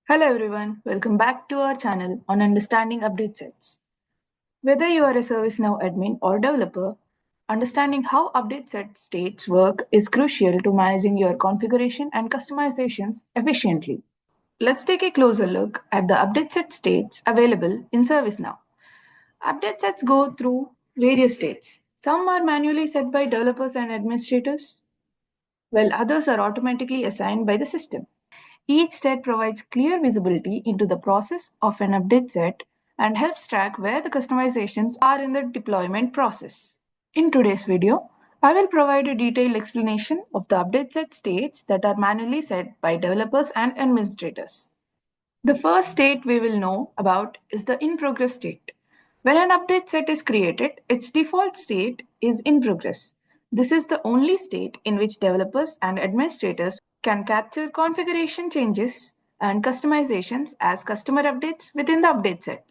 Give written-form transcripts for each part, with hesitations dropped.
Hello everyone, welcome back to our channel on understanding update sets. Whether you are a ServiceNow admin or developer, understanding how update set states work is crucial to managing your configuration and customizations efficiently. Let's take a closer look at the update set states available in ServiceNow. Update sets go through various states. Some are manually set by developers and administrators, while others are automatically assigned by the system. Each state provides clear visibility into the process of an update set and helps track where the customizations are in the deployment process. In today's video, I will provide a detailed explanation of the update set states that are manually set by developers and administrators. The first state we will know about is the in progress state. When an update set is created, its default state is in progress. This is the only state in which developers and administrators can capture configuration changes and customizations as customer updates within the update set.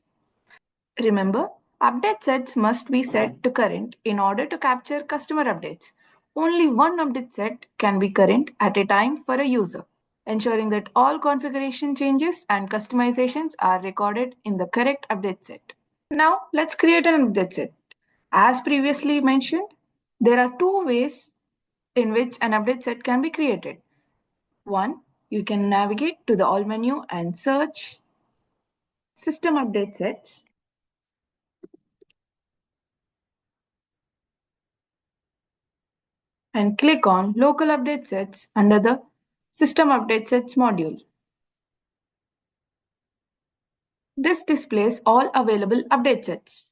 Remember, update sets must be set to current in order to capture customer updates. Only one update set can be current at a time for a user, ensuring that all configuration changes and customizations are recorded in the correct update set. Now, let's create an update set. As previously mentioned, there are two ways in which an update set can be created. One, you can navigate to the All menu and search System Update Sets. And click on Local Update Sets under the System Update Sets module. This displays all available update sets.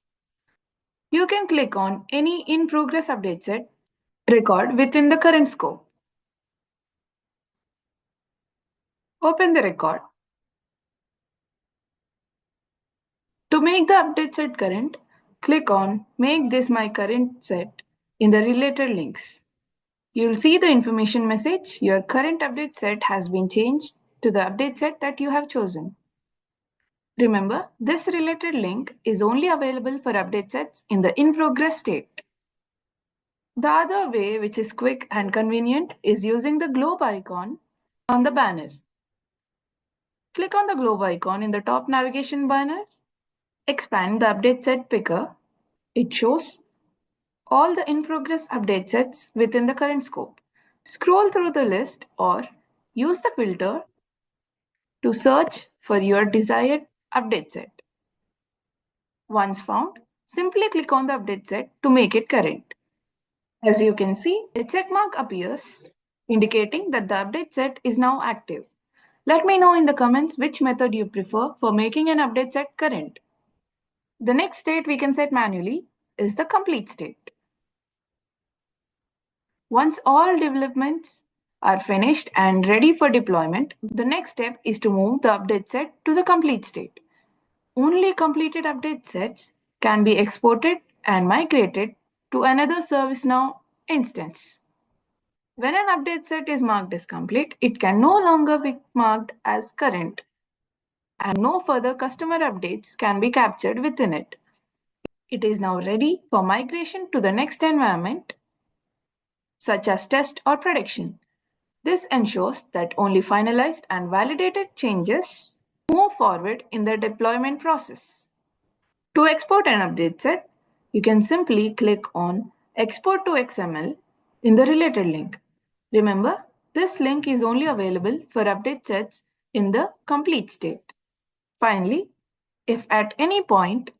You can click on any in-progress update set record within the current scope. Open the record. To make the update set current, click on Make this my current set in the related links. You'll see the information message. Your current update set has been changed to the update set that you have chosen. Remember, this related link is only available for update sets in the in-progress state. The other way, which is quick and convenient, is using the globe icon on the banner. Click on the globe icon in the top navigation banner. Expand the update set picker. It shows all the in-progress update sets within the current scope. Scroll through the list or use the filter to search for your desired update set. Once found, simply click on the update set to make it current. As you can see, a check mark appears indicating that the update set is now active. Let me know in the comments which method you prefer for making an update set current. The next state we can set manually is the complete state. Once all developments are finished and ready for deployment, the next step is to move the update set to the complete state. Only completed update sets can be exported and migrated to another ServiceNow instance. When an update set is marked as complete, it can no longer be marked as current, and no further customer updates can be captured within it. It is now ready for migration to the next environment, such as test or production. This ensures that only finalized and validated changes move forward in the deployment process. To export an update set, you can simply click on Export to XML in the related link. Remember, this link is only available for update sets in the complete state. Finally, if at any point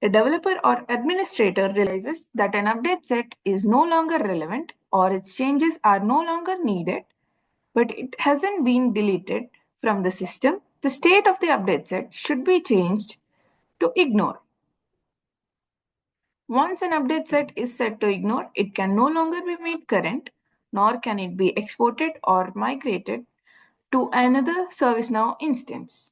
a developer or administrator realizes that an update set is no longer relevant or its changes are no longer needed, but it hasn't been deleted from the system, the state of the update set should be changed to Ignore. Once an update set is set to Ignore, it can no longer be made current, nor can it be exported or migrated to another ServiceNow instance.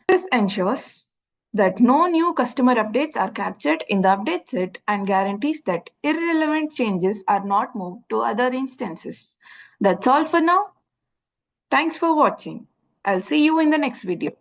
This ensures that no new customer updates are captured in the update set and guarantees that irrelevant changes are not moved to other instances. That's all for now. Thanks for watching. I'll see you in the next video.